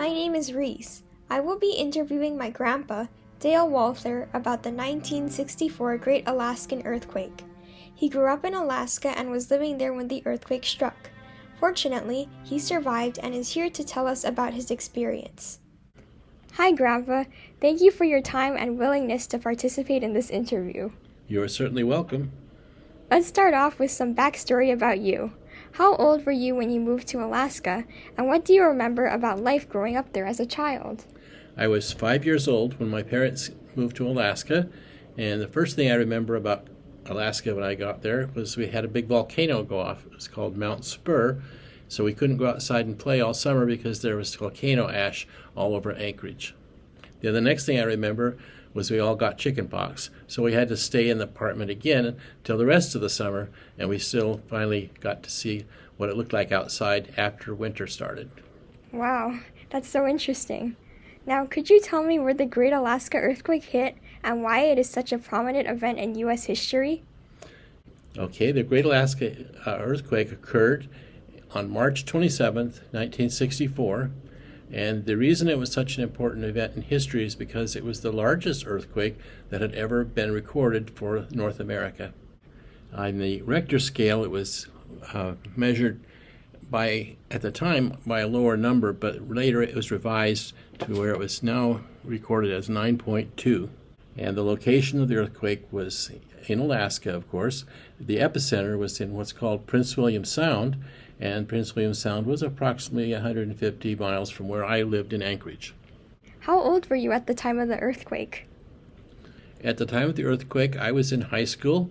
My name is Reese. I will be interviewing my grandpa, Dale Walther, about the 1964 Great Alaskan Earthquake. He grew up in Alaska and was living there when the earthquake struck. Fortunately, he survived and is here to tell us about his experience. Hi, Grandpa. Thank you for your time and willingness to participate in this interview. You are certainly welcome. Let's start off with some backstory about you. How old were you when you moved to Alaska, and what do you remember about life growing up there as a child? I was 5 years old when my parents moved to Alaska, and the first thing I remember about Alaska when I got there was we had a big volcano go off. It was called Mount Spur, so we couldn't go outside and play all summer because there was volcano ash all over Anchorage. The next thing I remember was we all got chicken pox, so we had to stay in the apartment again until the rest of the summer, and we still finally got to see what it looked like outside after winter started. Wow, that's so interesting. Now, could you tell me where the Great Alaska Earthquake hit and why it is such a prominent event in U.S. history? Okay, the Great Alaska Earthquake occurred on March 27th, 1964. And the reason it was such an important event in history is because it was the largest earthquake that had ever been recorded for North America. On the Richter scale, it was measured at the time, by a lower number, but later it was revised to where it was now recorded as 9.2. And the location of the earthquake was in Alaska, of course. The epicenter was in what's called Prince William Sound, and Prince William Sound was approximately 150 miles from where I lived in Anchorage. How old were you at the time of the earthquake? At the time of the earthquake, I was in high school.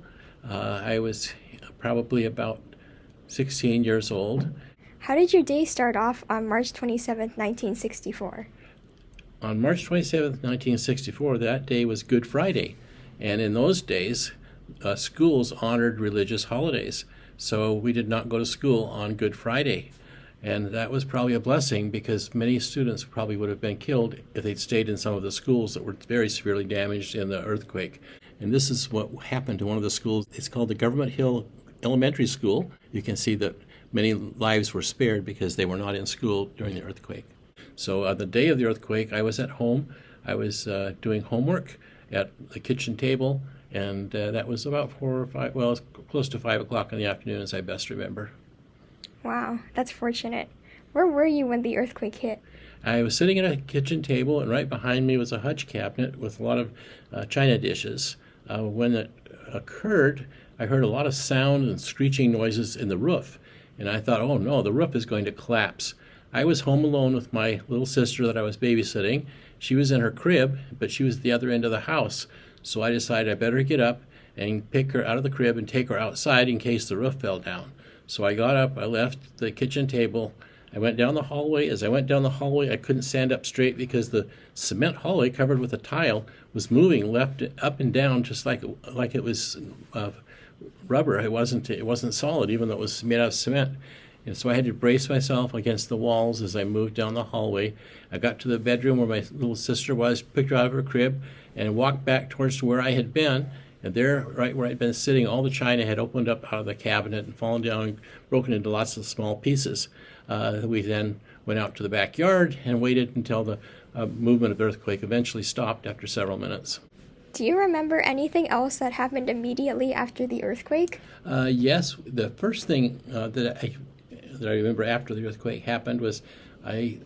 I was probably about 16 years old. How did your day start off on March 27, 1964? On March 27, 1964, that day was Good Friday. And in those days, schools honored religious holidays. So we did not go to school on Good Friday. And that was probably a blessing because many students probably would have been killed if they'd stayed in some of the schools that were very severely damaged in the earthquake. And this is what happened to one of the schools. It's called the Government Hill Elementary School. You can see that many lives were spared because they were not in school during the earthquake. So the day of the earthquake, I was at home. I was doing homework at the kitchen table. And that was about 4 or 5, well, it was close to 5 o'clock in the afternoon, as I best remember. Wow, that's fortunate. Where were you when the earthquake hit? I was sitting at a kitchen table, and right behind me was a hutch cabinet with a lot of china dishes. When it occurred, I heard a lot of sound and screeching noises in the roof. And I thought, oh no, the roof is going to collapse. I was home alone with my little sister that I was babysitting. She was in her crib, but she was at the other end of the house. So I decided I better get up and pick her out of the crib and take her outside in case the roof fell down. So I got up, I left the kitchen table, I went down the hallway. As I went down the hallway, I couldn't stand up straight because the cement hallway covered with a tile was moving left up and down just like it was rubber. It wasn't solid, even though it was made out of cement. And so I had to brace myself against the walls as I moved down the hallway. I got to the bedroom where my little sister was, picked her out of her crib, and walked back towards where I had been. And there, right where I'd been sitting, all the china had opened up out of the cabinet and fallen down and broken into lots of small pieces. We then went out to the backyard and waited until the movement of the earthquake eventually stopped after several minutes. Do you remember anything else that happened immediately after the earthquake? Yes, the first thing that I remember after the earthquake happened was I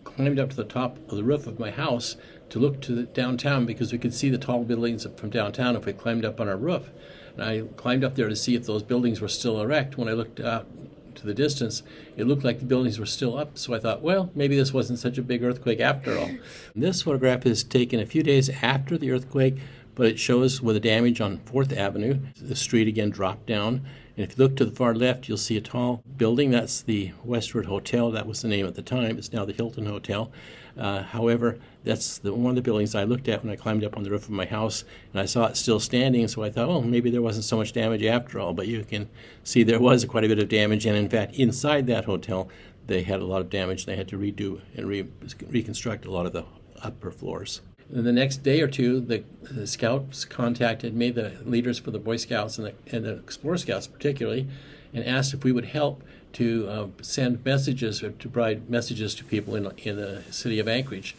climbed up to the top of the roof of my house to look to the downtown because we could see the tall buildings from downtown if we climbed up on our roof. And I climbed up there to see if those buildings were still erect. When I looked out to the distance, it looked like the buildings were still up. So I thought, well, maybe this wasn't such a big earthquake after all. This photograph is taken a few days after the earthquake, but it shows where the damage on 4th Avenue. The street again dropped down. And if you look to the far left, you'll see a tall building. That's the Westward Hotel. That was the name at the time. It's now the Hilton Hotel. However, that's one of the buildings I looked at when I climbed up on the roof of my house, and I saw it still standing, so I thought, oh, maybe there wasn't so much damage after all. But you can see there was quite a bit of damage, and in fact, inside that hotel, they had a lot of damage. They had to redo and reconstruct a lot of the upper floors. And the next day or two, the scouts contacted me, the leaders for the Boy Scouts and the Explorer Scouts particularly, and asked if we would help to send messages or to provide messages to people in the city of Anchorage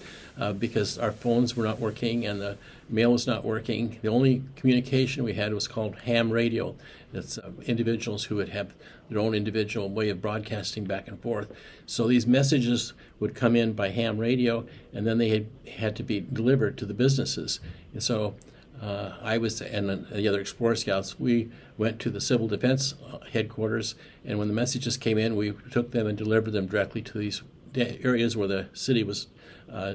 because our phones were not working and the mail was not working. The only communication we had was called ham radio. That's individuals who would have their own individual way of broadcasting back and forth. So these messages would come in by ham radio, and then they had to be delivered to the businesses. And so I was, and the other Explorer Scouts, we went to the Civil Defense headquarters, and when the messages came in, we took them and delivered them directly to these areas where the city was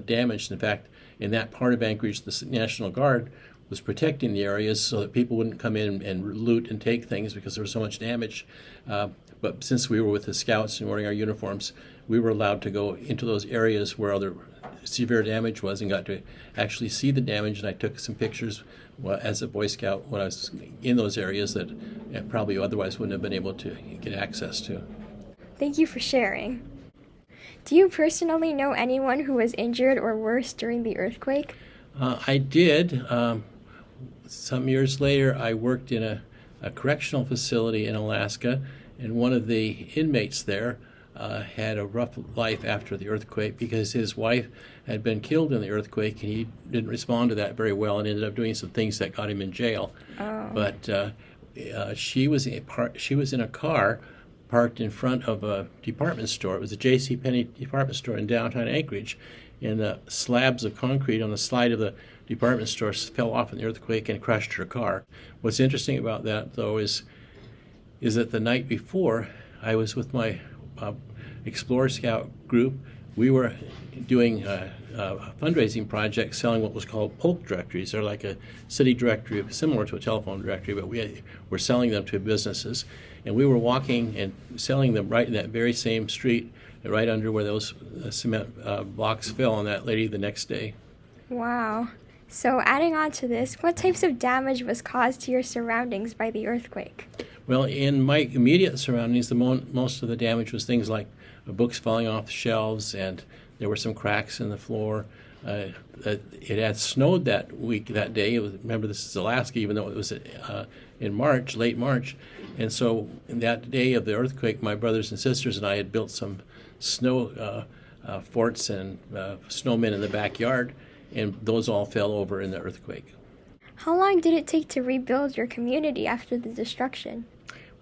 damaged. In fact, in that part of Anchorage, the National Guard was protecting the areas so that people wouldn't come in and loot and take things because there was so much damage. But since we were with the Scouts and wearing our uniforms, we were allowed to go into those areas where other severe damage was and got to actually see the damage. And I took some pictures as a Boy Scout when I was in those areas that I probably otherwise wouldn't have been able to get access to. Thank you for sharing. Do you personally know anyone who was injured or worse during the earthquake? I did. Some years later, I worked in a correctional facility in Alaska, and one of the inmates there had a rough life after the earthquake because his wife had been killed in the earthquake, and he didn't respond to that very well and ended up doing some things that got him in jail. Oh. But she was in a car parked in front of a department store. It was a J.C. Penney department store in downtown Anchorage, and the slabs of concrete on the side of the department store fell off in the earthquake and crushed her car. What's interesting about that, though, is that the night before, I was with my Explorer Scout group. We were doing a fundraising project selling what was called Polk directories. They're like a city directory, similar to a telephone directory, but we were selling them to businesses. And we were walking and selling them right in that very same street, right under where those cement blocks fell on that lady the next day. Wow. So adding on to this, what types of damage was caused to your surroundings by the earthquake? Well, in my immediate surroundings, most of the damage was things like books falling off the shelves, and there were some cracks in the floor. It had snowed that day. Remember, this is Alaska, even though it was in March, late March. And so that day of the earthquake, my brothers and sisters and I had built some snow forts and snowmen in the backyard, and those all fell over in the earthquake. How long did it take to rebuild your community after the destruction?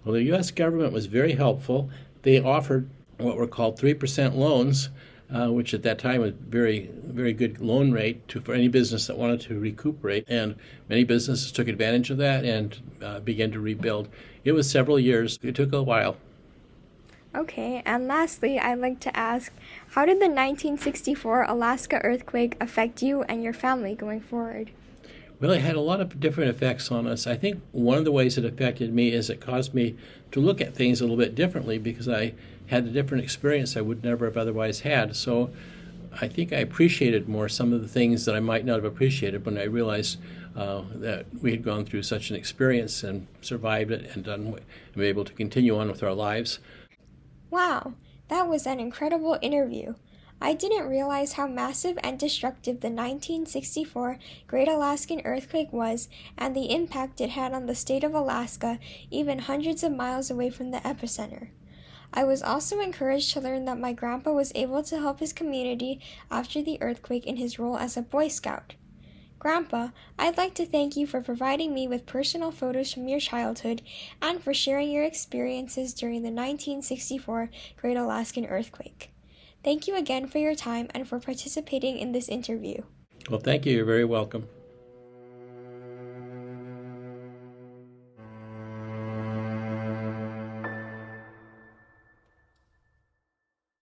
Well, the U.S. government was very helpful. They offered what were called 3% loans, which at that time was very, very good loan rate for any business that wanted to recuperate. And many businesses took advantage of that and began to rebuild. It was several years. It took a while. Okay, and lastly, I'd like to ask, how did the 1964 Alaska earthquake affect you and your family going forward? Well, it had a lot of different effects on us. I think one of the ways it affected me is it caused me to look at things a little bit differently because I had a different experience I would never have otherwise had. So I think I appreciated more some of the things that I might not have appreciated when I realized that we had gone through such an experience and survived it and been able to continue on with our lives. Wow, that was an incredible interview. I didn't realize how massive and destructive the 1964 Great Alaskan Earthquake was and the impact it had on the state of Alaska, even hundreds of miles away from the epicenter. I was also encouraged to learn that my grandpa was able to help his community after the earthquake in his role as a Boy Scout. Grandpa, I'd like to thank you for providing me with personal photos from your childhood and for sharing your experiences during the 1964 Great Alaskan Earthquake. Thank you again for your time and for participating in this interview. Well, thank you. You're very welcome.